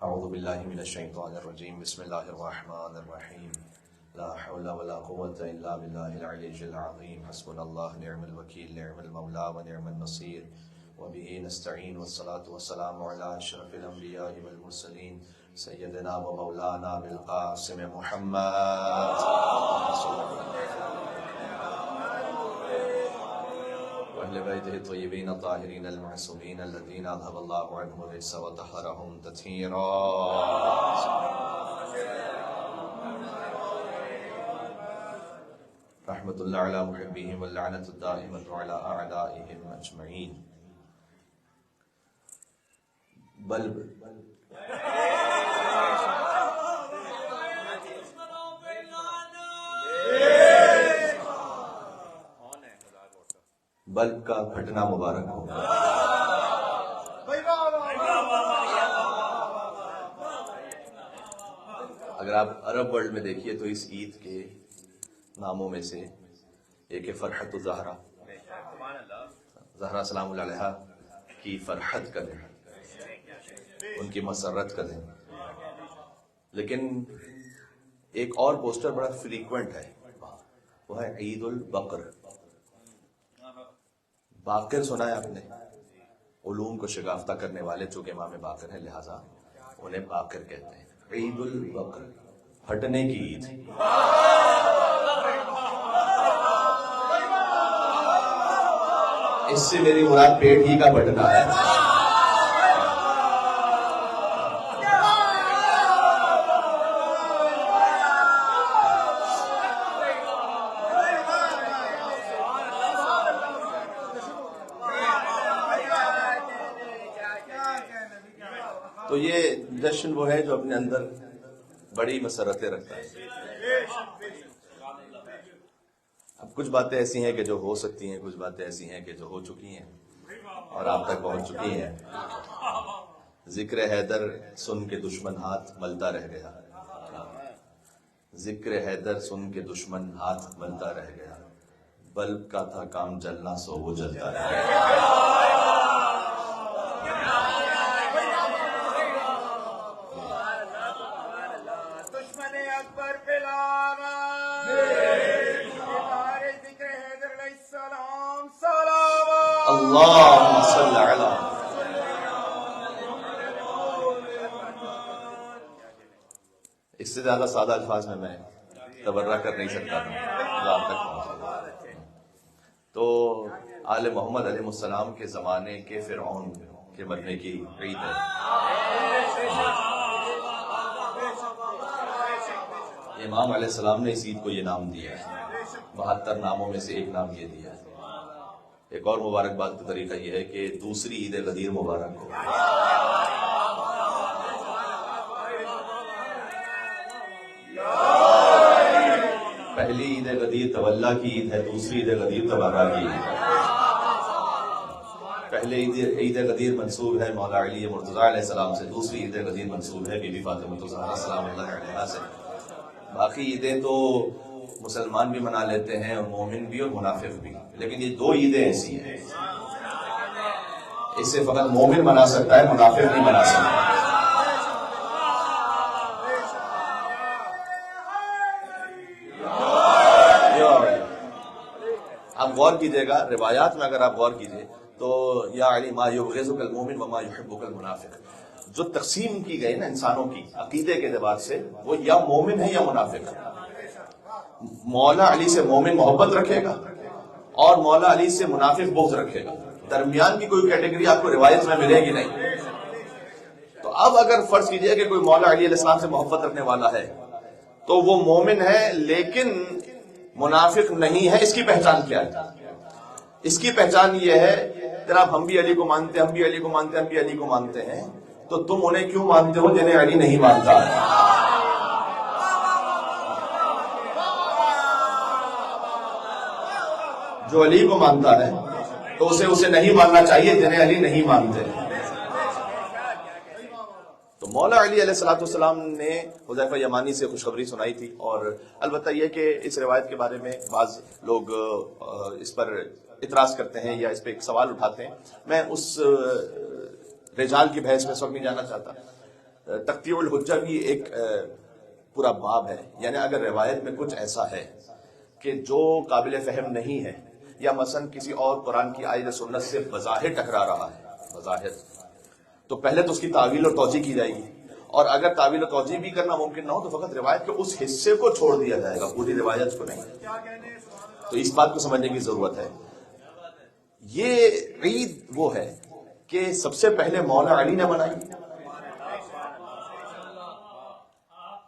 اعوذ باللہ من الشیطان الرجیم بسم اللہ الرحمن الرحیم لا حول ولا قوة الا باللہ العلی العظیم حسبنا اللہ نعم الوکیل نعم المولا ونعم النصیر وبہ نستعین والصلاة والسلام علی اشرف الانبیاء والمرسلین سیدنا و مولانا بالقاسم محمد وأهل بيته الطيبين الطاهرين المعصومين الذين أذهب الله عنهم الرجس وطهرهم تطهيرا رحمة الله على محبهم واللعنة الدائمة على أعدائهم أجمعين بلب کا پھٹنا مبارک ہو. اگر آپ عرب ورلڈ میں دیکھیے تو اس عید کے ناموں میں سے ایک ہے فرحت الزہرا، زہرا سلام اللہ علیہا کی فرحت کا دن، ان کی مسرت کا دن. لیکن ایک اور پوسٹر بڑا فریکوینٹ ہے، وہ ہے عید البقر. باقر سنا ہے آپ نے؟ علوم کو شگافتہ کرنے والے چونکہ امام باقر ہیں لہٰذا انہیں باقر کہتے ہیں. عید البقر، پھٹنے کی عید. اس سے میری مراد پیٹ ہی کا پھٹنا ہے. تو یہ جشن وہ ہے جو اپنے اندر بڑی مسرتیں رکھتا ہے. اب کچھ باتیں ایسی ہیں کہ جو ہو سکتی ہیں، کچھ باتیں ایسی ہیں کہ جو ہو چکی ہیں اور آپ تک پہنچ چکی ہیں. ذکر حیدر سن کے دشمن ہاتھ ملتا رہ گیا، ذکر حیدر سن کے دشمن ہاتھ ملتا رہ گیا، بلب کا تھا کام جلنا سو وہ جلتا رہ گیا. اللہم صلی علی. اس سے زیادہ سادہ الفاظ میں تبرہ کر نہیں سکتا تھا آپ تک پہنچا. تو آل محمد علیہ السلام کے زمانے کے فرعون کے مرنے کی عید ہے. امام علیہ السلام نے اس عید کو یہ نام دیا ہے. 72 ناموں میں سے ایک نام یہ دیا ہے. ایک اور مبارکباد کا طریقہ یہ ہے کہ دوسری عید غدیر مبارک ہو. پہلی عید غدیر تولا کی عید ہے، دوسری عید غدیر تبرہ کی عید ہے. پہلے عید غدیر منسوب ہے مولا علی مرتضیٰ علیہ السلام سے، دوسری عید غدیر منسوب ہے بی بی فاطمہ الزہرا سلام اللہ علیہا سے. باقی عیدیں تو مسلمان بھی منا لیتے ہیں اور مومن بھی اور منافق بھی، لیکن یہ دو عیدیں ایسی ہیں اسے فقط مومن منا سکتا ہے، منافق نہیں منا سکتا. آپ غور کیجئے گا روایات میں، اگر آپ غور کیجئے تو یا علی ما یبغضک المومن وما یحبک المنافق، جو تقسیم کی گئی نا انسانوں کی عقیدے کے اعتبار سے، وہ یا مومن ہے یا منافق ہے. مولا علی سے مومن محبت رکھے گا اور مولا علی سے منافق بغض رکھے گا. درمیان کی کوئی کیٹیگری آپ کو روایت میں ملے گی نہیں. تو اب اگر فرض کیجئے کہ کوئی مولا علی علیہ السلام سے محبت رکھنے والا ہے تو وہ مومن ہے لیکن منافق نہیں ہے. اس کی پہچان کیا ہے؟ اس کی پہچان یہ ہے جناب ہم بھی علی کو مانتے ہیں، ہم بھی علی کو مانتے ہیں، ہم بھی علی کو مانتے ہیں، تو تم انہیں کیوں مانتے ہو جنہیں علی نہیں مانتا؟ جو علی کو مانتا ہے تو اسے نہیں ماننا چاہیے جنہیں علی نہیں مانتے. تو مولا علی علیہ السلام نے حذیفہ یمانی سے خوشخبری سنائی تھی. اور البتہ یہ کہ اس روایت کے بارے میں بعض لوگ اس پر اعتراض کرتے ہیں یا اس پہ ایک سوال اٹھاتے ہیں. میں اس رجال کی بحث میں اس وقت نہیں جانا چاہتا. تقطیع الحجہ بھی ایک پورا باب ہے. یعنی اگر روایت میں کچھ ایسا ہے کہ جو قابل فہم نہیں ہے، یا مثلا کسی اور قرآن کی آیت سنت سے بظاہر ٹکرا رہا ہے بظاہر، تو پہلے تو اس کی تعویل اور توجیہ کی جائے گی، اور اگر تعویل اور توجیہ بھی کرنا ممکن نہ ہو تو فقط روایت کے اس حصے کو چھوڑ دیا جائے گا، پوری روایت کو نہیں. تو اس بات کو سمجھنے کی ضرورت ہے. یہ عید وہ ہے کہ سب سے پہلے مولا علی نے منائی،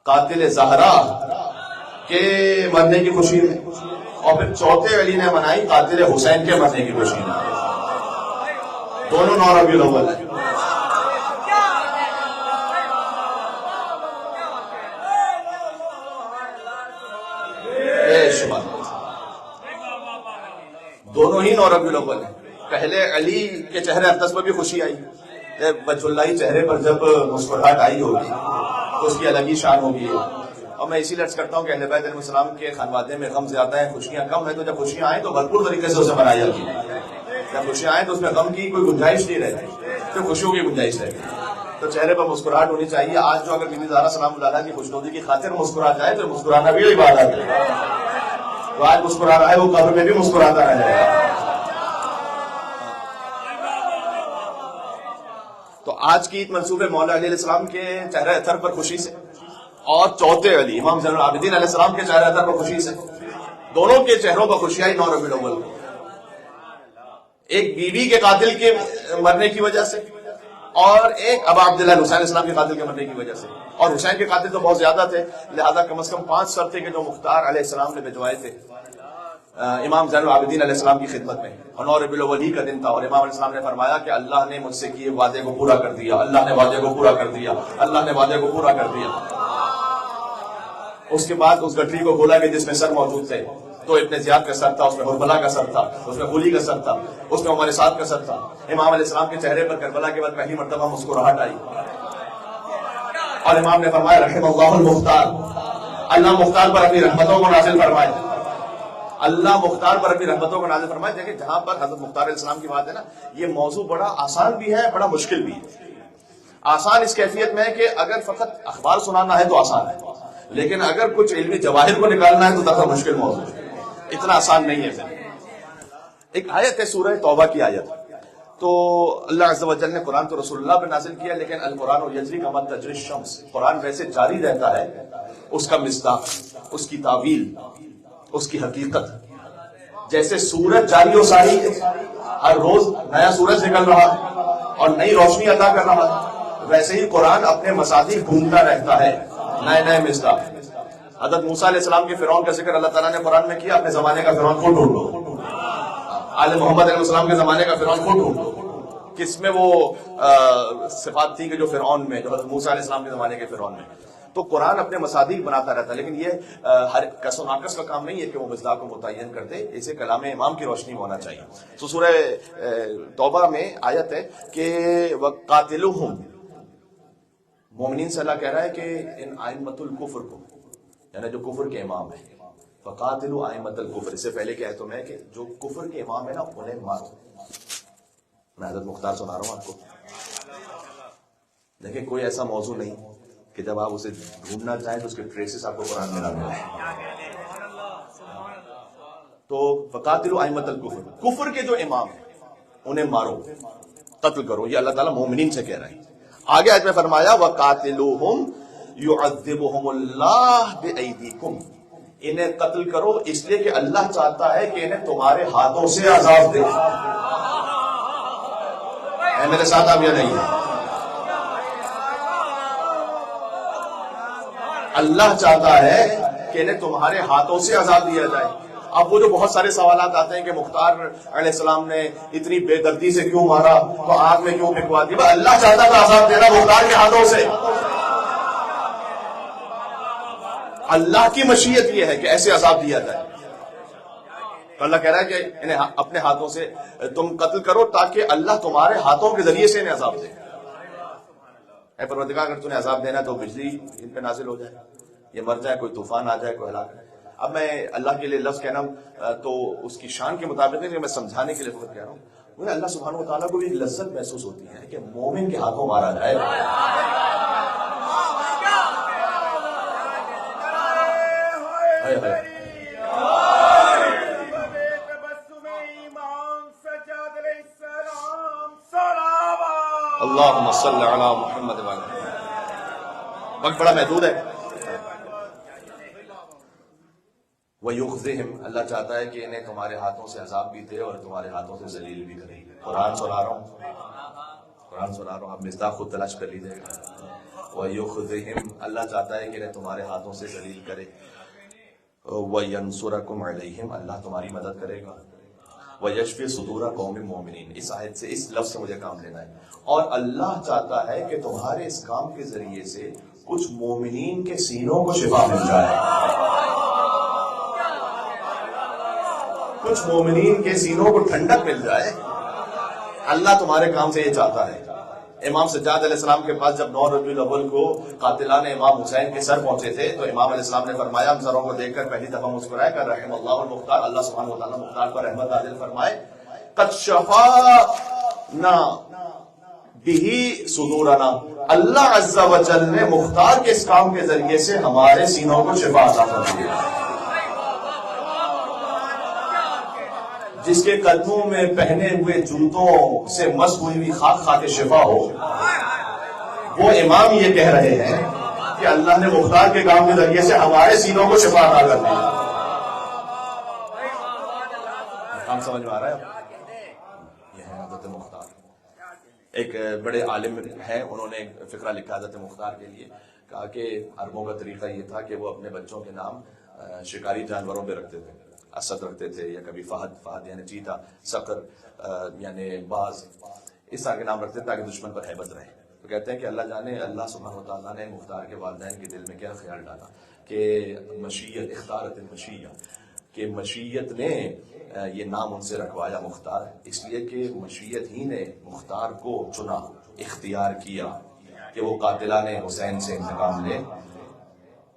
قاتل زہرا کے مرنے کی خوشی میں، اور پھر چوتھے علی نے منائی قاتل حسین کے مرنے کی خوشی میں. دونوں 9 ربیع الاول ہیں. دونوں ہی 9 ربیع الاول ہیں. پہلے علی کے چہرے اقدس پر بھی خوشی آئی، وجہ اللہ چہرے پر جب مسکراہٹ آئی ہوگی تو اس کی الگ ہی شان ہوگی. اور میں اسی لیے عرض کرتا ہوں کہ اہل بیت علیہ السلام کے خانوادے میں غم زیادہ ہیں، خوشیاں کم ہیں. تو جب خوشیاں آئیں تو بھرپور طریقے سے اسے منائی جاتی ہے. جب خوشیاں آئیں تو اس میں غم کی کوئی گنجائش نہیں رہتی، تو خوشیوں کی گنجائش رہتی. تو چہرے پر مسکراہٹ ہونی چاہیے. آج جو اگر بیوی زہرا سلام اللہ علیہا کی خوشنودی کی خاطر مسکرا جائے تو مسکرانا بھی عبادت ہے. تو آج مسکرا رہا ہے وہ قبر میں بھی مسکراتا رہ جائے گا. تو آج کی عید منسوب ہے مولا علی علیہ السلام کے چہرہ اطہر پر خوشی سے، اور چوتھے علی امام زین العابدین علیہ السلام کے چہرہ اطہر پر خوشی سے. دونوں کے چہروں پر خوشی آئی 9 ربیع الاول کو. ایک بیوی کے قاتل کے مرنے کی وجہ سے، اور ایک ابا عبداللہ حسین علیہ السلام کے قاتل کے مرنے کی وجہ سے. اور حسین کے قاتل تو بہت زیادہ تھے، لہذا کم از کم 5 سر تھے کہ جو مختار علیہ السلام نے بھجوائے تھے امام زین العابدین علیہ السلام کی خدمت میں. اور 9 ربیع الاول ہی کا دن تھا، اور امام علیہ السلام نے فرمایا کہ اللہ نے مجھ سے کیے وعدے کو پورا کر دیا، اللہ نے وعدے کو پورا کر دیا، اللہ نے وعدے کو پورا کر دیا. اس کے بعد اس گٹری کو کھولا کہ جس میں سر موجود تھے. تو ابن زیاد کا سر تھا، اس میں حربلا کا سر تھا، اس میں غولی کا سر تھا، اس میں عمر سعد کا سر تھا. امام علیہ السلام کے چہرے پر کربلا کے بعد پہلی مرتبہ مسکراہٹ آئی، اور امام نے فرمایا رحم اللہ المختار، اللہ مختار پر اپنی رحمتوں کو نازل فرمائے، اللہ مختار پر اپنی رحمتوں کو نازل فرمائے. دیکھیں جہاں پر حضرت مختار علیہ السلام کی بات ہے نا، یہ موضوع بڑا آسان بھی ہے، بڑا مشکل بھی ہے. آسان اس کیفیت میں ہے کہ اگر فقط اخبار سنانا ہے تو آسان ہے، لیکن اگر کچھ علمی جواہر کو نکالنا ہے تو دفعہ مشکل موضوع ہے، اتنا آسان نہیں ہے. ایک آیت ہے سورہ توبہ کی آیت. تو اللہ عز و جل نے قرآن تو رسول اللہ پہ نازل کیا، لیکن القرآن یجری کما تجری الشمس، قرآن ویسے جاری رہتا ہے. اس کا مصداق، اس کی تعویل، اس کی حقیقت، جیسے سورج جاری و ساری ہے، ہر روز نیا سورج نکل رہا ہے اور نئی روشنی عطا کر رہا ہے، ویسے ہی قرآن اپنے مصادیق ڈھونڈتا رہتا ہے، نئے نئے مصداق. حضرت موسیٰ علیہ السلام کے فرعون کا ذکر اللہ تعالیٰ نے قرآن میں کیا، اپنے زمانے کا فرعون خود ڈھونڈو. آل محمد علیہ السلام کے زمانے کا فرعون خود ڈھونڈو، کس میں وہ صفات تھی کہ جو فرعون میں، جو حضرت موسیٰ علیہ السلام کے زمانے کے فرعون میں. تو قرآن اپنے مصادیق بناتا رہتا ہے، لیکن یہ ہر کس و ناقص کا کام نہیں ہے کہ وہ مصداق کو متعین کر دے، اسے کلام امام کی روشنی ہونا چاہیے. تو سورہ توبہ میں آیت ہے کہ وَقَاتِلُوهُمْ، مومنین سے اللہ کہہ رہا ہے کہ ان ائمۃ الکفر کو، یعنی جو کفر کے امام ہیں، فَقَاتِلُوا ائمۃ الکفر، اس سے پہلے کی آیتوں میں کہ جو کفر کے امام ہیں نا انہیں مارو. میں حضرت مختار سنا رہا ہوں آپ کو. دیکھیں کوئی ایسا موضوع نہیں کہ جب آپ اسے ڈھونڈنا چاہیں تو اس کے ٹریسز آپ کو قرآن میں نہ ملے. تو فقاتلوا ائمۃ الکفر، کفر کے جو امام ہیں انہیں مارو، قتل کرو. یہ اللہ تعالیٰ مومنین سے کہہ رہے ہیں. آگے آیت میں فرمایا وقاتلوہم یعذبہم اللہ بایدیکم، انہیں قتل کرو اس لیے کہ اللہ چاہتا ہے کہ انہیں تمہارے ہاتھوں سے عذاب دے. اے میرے ساتھ آپ یا نہیں؟ اللہ چاہتا ہے کہ انہیں تمہارے ہاتھوں سے عذاب دیا جائے. اب وہ جو بہت سارے سوالات آتے ہیں کہ مختار علیہ السلام نے اتنی بے دردی سے کیوں مارا، تو آگ میں کیوں پھینکوا دیا؟ اللہ چاہتا تھا عذاب دینا مختار کے ہاتھوں سے. اللہ کی مشیت یہ ہے کہ ایسے عذاب دیا جائے. اللہ کہہ رہا ہے کہ انہیں اپنے ہاتھوں سے تم قتل کرو تاکہ اللہ تمہارے ہاتھوں کے ذریعے سے انہیں عذاب دے. اے پروردگار اگر تمہیں عذاب دینا تو بجلی ان پہ نازل ہو جائے، یہ مر جائے، کوئی طوفان آ جائے، کوئی ہلاک. اب میں اللہ کے لیے لفظ کہنا تو اس کی شان کے مطابق نہیں، میں سمجھانے کے لیے فقط کہہ رہا ہوں. مجھے اللہ سبحانہ و تعالیٰ کو بھی لذت محسوس ہوتی ہے کہ مومن کے ہاتھوں مارا جائے. صل علی محمد وعلی. وقت بڑا محدود ہے. وَيُخْزِهِمْ، اللہ چاہتا ہے کہ انہیں تمہارے ہاتھوں سے عذاب بھی دے اور تمہارے ہاتھوں سے ذلیل بھی کرے. قرآن سنا رہا ہوں آپ مصداق خود تلاش کر لیجیے گا. وَيُخْزِهِمْ، اللہ چاہتا ہے کہ انہیں تمہارے ہاتھوں سے ذلیل کرے. وَيَنْصُرَكُمْ عَلَيْهِمْ، اللہ تمہاری مدد کرے گا. وَيَشْفِي صُدُورَ قَوْمٍ مُؤْمِنِينَ، اس آیت سے اس لفظ سے مجھے کام لینا ہے. اور اللہ چاہتا ہے کہ تمہارے اس کام کے ذریعے سے کچھ مومنین کے سینوں کو شفا مل جائے. کچھ مومنین کے سینوں کو ٹھنڈک مل جائے. اللہ تمہارے کام سے یہ چاہتا ہے. امام سجاد علیہ السلام کے پاس جب 9 ربیع الاول کو قاتلان امام حسین کے سر پہنچے تھے تو امام علیہ السلام نے فرمایا، ہم سروں کو دیکھ کر پہلی دفعہ مسکرائے کہ رحم اللہ المختار، اللہ سبحانہ وتعالیٰ مختار پر رحمت نازل فرمائے. قد شفانا بہ صدورنا، اللہ عز و جل نے مختار کے اس کام کے ذریعے سے ہمارے سینوں کو شفا عطا کر دی. جس کے قدموں میں پہنے ہوئے جوتوں سے مس ہوئی ہوئی خاک کھا کے شفا ہو، وہ امام یہ کہہ رہے ہیں کہ اللہ نے مختار کے کام کے ذریعے سے ہمارے سینوں کو شفا عطا کر دی. کام سمجھ میں آ رہا ہے؟ یہ ہے حضرت مختار. ایک بڑے عالم ہیں، انہوں نے ایک فقرہ لکھا حضرت مختار کے لیے. کہا کہ عربوں کا طریقہ یہ تھا کہ وہ اپنے بچوں کے نام شکاری جانوروں پہ رکھتے تھے. اسد رکھتے تھے، یا کبھی فہد یعنی چیتا، صقر یعنی باز، اس طرح کے نام رکھتے تھے تاکہ دشمن پر ہیبت رہے. تو کہتے ہیں کہ اللہ جانے اللہ سبحانہ وتعالیٰ نے مختار کے والدین کے دل میں کیا خیال ڈالا کہ مشیت اختارت المشیہ، کہ مشیت نے یہ نام ان سے رکھوایا مختار، اس لیے کہ مشیت ہی نے مختار کو چنا، اختیار کیا کہ وہ قاتلان حسین سے انتقام لے.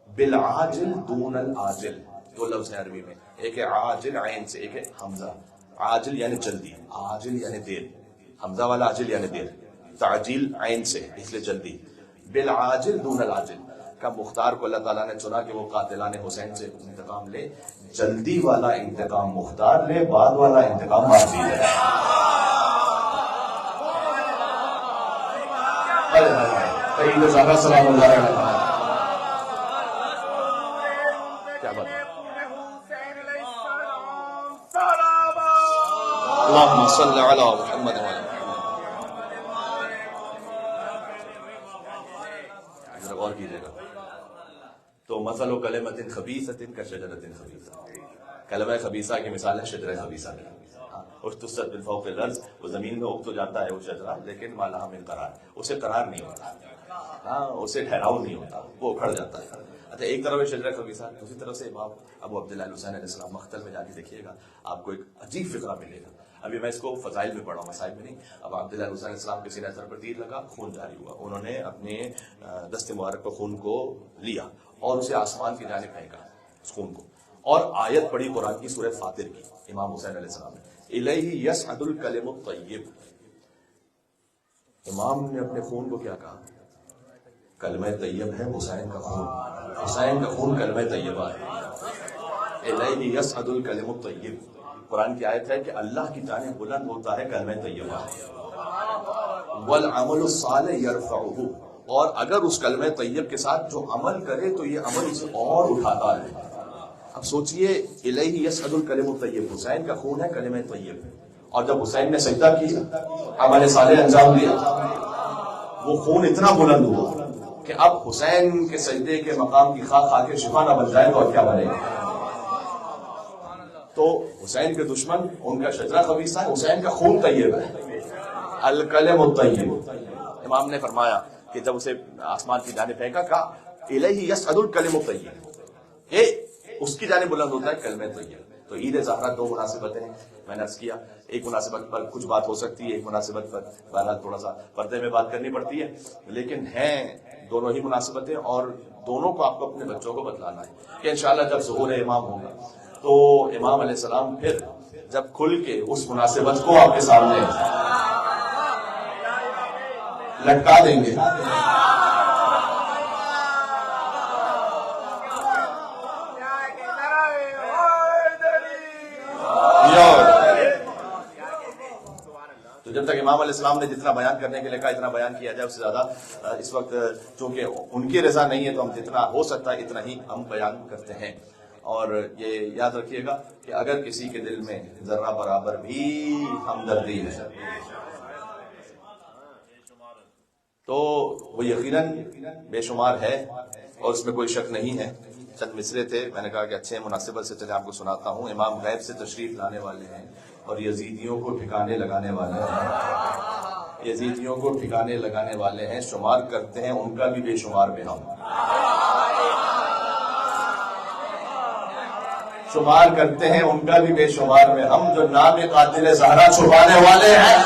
بالعاجل دون العاجل، دو لفظ ہیں عربی میں، ایک ہے عاجل عین سے، ایک ہے حمزہ. عاجل یعنی جلدی، عاجل یعنی دیر، حمزہ والا عاجل یعنی دیر، تعجیل عین سے اس لیے جلدی. بالعاجل دون العاجل کا مختار کو اللہ تعالیٰ نے چنا کہ وہ قاتلان حسین سے انتقام لے. جلدی والا انتقام مختار لے، بعد والا انتقام ماضی ہے. سلام اللہ علیہ. کیا بات ہے؟ اللہم صل علی محمد وعلی محمد. غور کیجیے گا تو مثل کلمۃ خبیثۃ کشجرۃ خبیثہ، کلمہ خبیثہ کی مثال ہے شجرہ خبیثہ کی. اجتثت من فوق الارض، وہ زمین میں اگ تو جاتا ہے وہ شجرہ، لیکن ما لہا من قرار، اسے قرار نہیں ہوتا، اسے ٹھہراؤ نہیں ہوتا، وہ اکھڑ جاتا ہے. اچھا، ایک طرف ہے شجرہ خبیثہ، دوسری طرف سے امام ابو عبداللہ الحسین علیہ السلام مقتل میں جا کے دیکھیے گا آپ کو ایک عجیب فقرہ ملے گا. ابھی میں اس کو فضائل میں پڑھا ہوں، مسائل میں نہیں. اب عبداللہ الحسین علیہ السلام کے سینہ سر پر تیر لگا، خون جاری ہوا. انہوں نے اپنے دست مبارک پر خون کو لیا اور اسے آسمان کی جانب پھینکا اس خون کو، اور آیت پڑھی قرآن کی سورہ فاطر کی امام حسین علیہ السلام نے، الیہ یصعد الکلم الطیب. امام نے اپنے خون کو کیا کہا؟ کلمہ طیب ہے حسین کا خون، حسین کا خون کلمہ طیبہ ہے. الیہ یصعد الکلم الطیب، قرآن کی آیت ہے کہ اللہ کی جانب بلند ہوتا ہے کلمہ طیبہ. والعمل الصالح یرفعہ، اور اگر اس کلمہ طیب کے ساتھ جو عمل کرے تو یہ عمل اسے اور اٹھاتا ہے. اب سوچئے، الیہ یصعد الکلم الطیب، حسین کا خون ہے کلمہ طیب، اور جب حسین نے سجدہ کیا، عمل صالح انجام دیا، وہ خون اتنا بلند ہوا کہ اب حسین کے سجدے کے مقام کی خاک کھا کے شفا نہ بن جائے تو اور کیا بنے گا. تو حسین کے دشمن ان کا شجرہ خبیثہ ہے، حسین کا خون طیب ہے، الکلم الطیب. امام نے فرمایا کہ جب اسے آسمان کی جانب پھینکا، کہا الیہ یصعد الکلم الطیب، کہ اس کی جانب بلند ہوتا ہے کلمہ طیب. تو عید زہرہ دو مناسبتیں ہیں، میں نے عرض کیا، ایک مناسبت پر کچھ بات ہو سکتی ہے، ایک مناسبت پر بہرحال تھوڑا سا پردے میں بات کرنی پڑتی ہے، لیکن ہیں دونوں ہی مناسبتیں، اور دونوں کو آپ کو اپنے بچوں کو بتلانا ہے کہ انشاءاللہ جب ظہور امام ہوگا تو امام علیہ السلام پھر جب کھل کے اس مناسبت کو آپ کے سامنے لٹکا دیں گے. تو جب تک امام امام علیہ السلام نے جتنا بیان کرنے کے لیے کہا اتنا بیان کیا جائے، اس سے زیادہ اس وقت چونکہ ان کی رضا نہیں ہے تو ہم جتنا ہو سکتا ہے اتنا ہی ہم بیان کرتے ہیں۔ اور یہ یاد رکھیے گا کہ اگر کسی کے دل میں ذرہ برابر بھی ہمدردی ہے تو وہ یقیناً بے شمار ہے، اور اس میں کوئی شک نہیں ہے۔ چند مصرے تھے، میں نے کہا کہ اچھے مناسبت سے چلے آپ کو سناتا ہوں۔ امام غیب سے تشریف لانے والے ہیں اور یزیدیوں کو ٹھکانے لگانے والے ہیں، یزیدیوں کو ٹھکانے لگانے والے ہیں، شمار کرتے ہیں ان کا بھی بے شمار میں ہم، شمار کرتے ہیں ان کا بھی بے شمار میں ہم، جو نام قاتل زہرا چھپانے والے ہیں،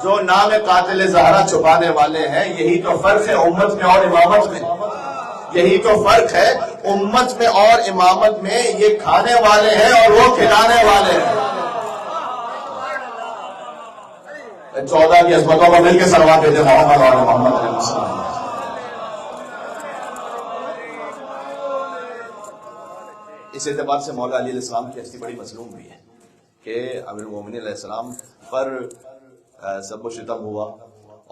جو نام قاتل زہرا چھپانے والے ہیں۔ یہی تو فرق ہے امت میں اور امامت میں، یہی تو فرق ہے امت میں اور امامت میں، یہ کھانے والے ہیں اور وہ کھلانے والے ہیں۔ 14 کی عظمتوں کو مل کے سلوات بھیجے محمد اور محمد علیہ السلام۔ اس اعتبار سے مولا علی علیہ السلام کی ہستی بڑی مظلوم ہوئی ہے کہ امیر المومنین علیہ السلام پر سب و شتم ہوا،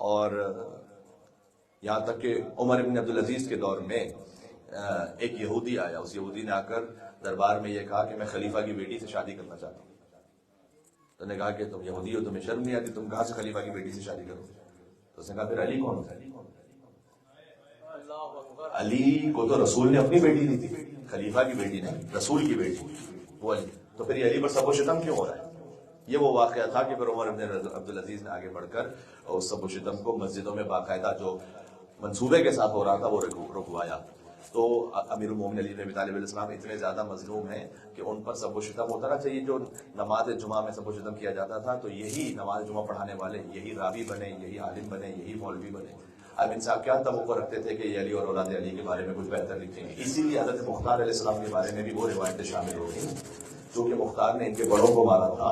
اور یہاں تک کہ عمر بن عبدالعزیز کے دور میں ایک یہودی آیا، اس یہودی نے آ کر دربار میں یہ کہا کہ میں خلیفہ کی بیٹی سے شادی کرنا چاہتا ہوں۔ تو نے کہا کہ تم یہودی ہو، تمہیں شرم نہیں آتی، تم کہاں سے خلیفہ کی بیٹی سے شادی کرو؟ تو اس نے کہا پھر علی کون ہے؟ علی کو تو رسول نے اپنی بیٹی دی تھی، خلیفہ کی بیٹی نہیں، رسول کی بیٹی وہ علی، تو پھر یہ علی پر سب و شتم کیوں ہو رہا ہے؟ یہ وہ واقعہ تھا کہ پھر عمر بن عبدالعزیز نے آگے بڑھ کر اس سب و شتم کو مسجدوں میں باقاعدہ جو منصوبے کے ساتھ ہو رہا تھا وہ رکوایا۔ تو امیر المومنین علی بن ابی طالب علیہ السلام اتنے زیادہ مظلوم ہیں کہ ان پر سب و شتم ہوتا رہا۔ چاہیے جو نماز جمعہ میں سب و شتم کیا جاتا تھا تو یہی نماز جمعہ پڑھانے والے یہی راوی بنے، یہی عالم بنے، یہی مولوی بنے۔ اب ان صاحب کیا توقع رکھتے تھے کہ یہ علی اور اولاد علی کے بارے میں کچھ بہتر لکھیں گے، اسی لیے حضرت مختار علیہ السلام کے بارے میں بھی وہ روایتیں شامل ہو گئی چونکہ مختار نے ان کے بڑوں کو مارا تھا۔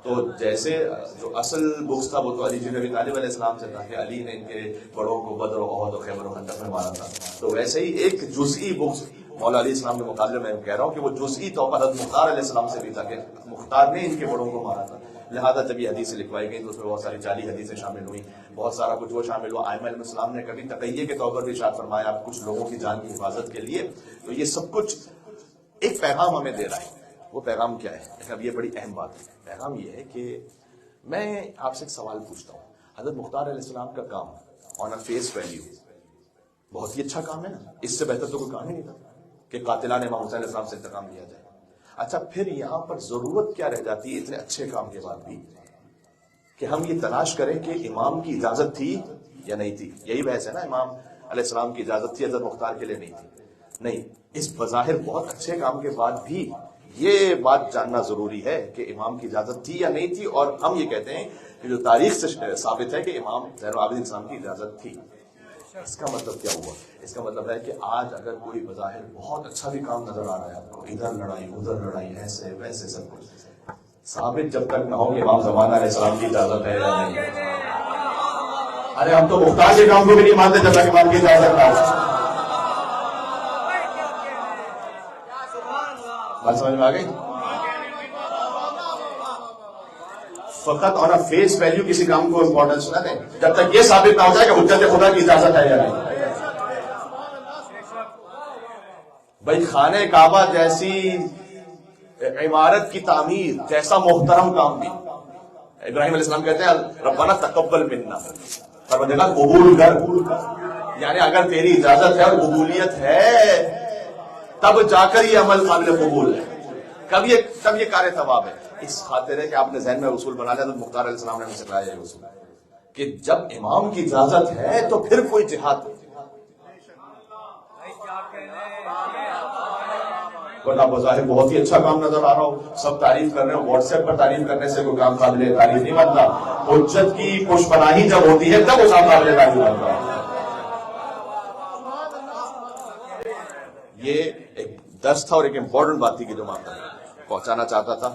تو جیسے جو اصل بغض تھا وہ تو علی بن ابی طالب علیہ السلام سے تھا کہ علی نے ان کے بڑوں کو بدر و احد و خیبر و خندق میں مارا تھا، تو ویسے ہی ایک جزئی بغض مولا علیہ السلام کے مقابلے میں کہہ رہا ہوں کہ وہ جزئی طور پر حضرت مختار علیہ السلام سے بھی تھا کہ مختار نے ان کے بڑوں کو مارا تھا۔ لہذا جب یہ حدیثیں لکھوائی گئی تو اس میں بہت ساری 40 حدیثیں شامل ہوئی، بہت سارا کچھ وہ شامل ہوا۔ ائمہ علیہ السلام نے کبھی تقیہ کے طور پر بھی ارشاد فرمایا کچھ لوگوں کی جان کی حفاظت کے لیے۔ تو یہ سب کچھ ایک پیغام ہمیں دے رہا ہے۔ وہ پیغام کیا ہے؟ اب یہ بڑی اہم بات ہے۔ پیغام یہ ہے کہ میں آپ سے ایک سوال پوچھتا ہوں، حضرت مختار علیہ السلام کا کام آن اے فیس ویلیو بہت ہی اچھا کام ہے نا، اس سے بہتر تو کوئی کام ہی نہیں تھا کہ قاتلان امام حسین علیہ السلام سے انتقام لیا جائے۔ اچھا پھر یہاں پر ضرورت کیا رہ جاتی ہے اتنے اچھے کام کے بعد بھی کہ ہم یہ تلاش کریں کہ امام کی اجازت تھی یا نہیں تھی؟ یہی بحث ہے نا، امام علیہ السلام کی اجازت تھی حضرت مختار کے لیے نہیں تھی؟ نہیں، اس بظاہر بہت اچھے کام کے بعد بھی یہ بات جاننا ضروری ہے کہ امام کی اجازت تھی یا نہیں تھی، اور ہم یہ کہتے ہیں کہ جو تاریخ سے ثابت ہے کہ امام زین العابدین السلام کی اجازت تھی۔ اس کا مطلب کیا ہوا؟ اس کا مطلب ہے کہ آج اگر کوئی بظاہر بہت اچھا بھی کام نظر آ رہا ہے آپ کو، ادھر لڑائی ادھر لڑائی ایسے ویسے سب کچھ، ثابت جب تک نہ ہو کہ امام زمانہ علیہ السلام کی اجازت ہے یا نہیں۔ ارے ہم تو مختار کے کام کو بھی نہیں مانتے جب تک امام کی اجازت نہ ہو۔ بات سمجھ میں آ گئی؟ فقط اور فیس ویلیو کسی کام کو امپورٹنس نہ دیں جب تک یہ ثابت نہ ہو جائے کہ حجت خدا کی اجازت ہے یا نہیں۔ بھائی خانہ کعبہ جیسی عمارت کی تعمیر جیسا محترم کام بھی، ابراہیم علیہ السلام کہتے ہیں ربنا تقبل منا، پروردگار قبول کر، یعنی اگر تیری اجازت ہے اور قبولیت ہے تب جا کر یہ عمل قابل قبول ہے، تب یہ کار ثواب ہے۔ اس خاطر ہے کہ آپ نے ذہن میں اصول بنا لیا، تو مختار علیہ السلام نے ہمیں سکھایا یہ اصول کہ جب امام کی اجازت ہے تو پھر کوئی جہاد، ورنہ بظاہر بہت ہی اچھا کام نظر آ رہا ہو، سب تعریف کر رہے ہو، واٹس ایپ پر تعریف کرنے سے کوئی کام قابل تعریف نہیں بنتا، حجت کی پشت پناہی جب ہوتی ہے تب وہ کام قابل تعریف بنتا ہے۔ یہ ایک درس تھا اور ایک امپورٹنٹ بات تھی کہ جو میں آپ تک پہنچانا چاہتا تھا۔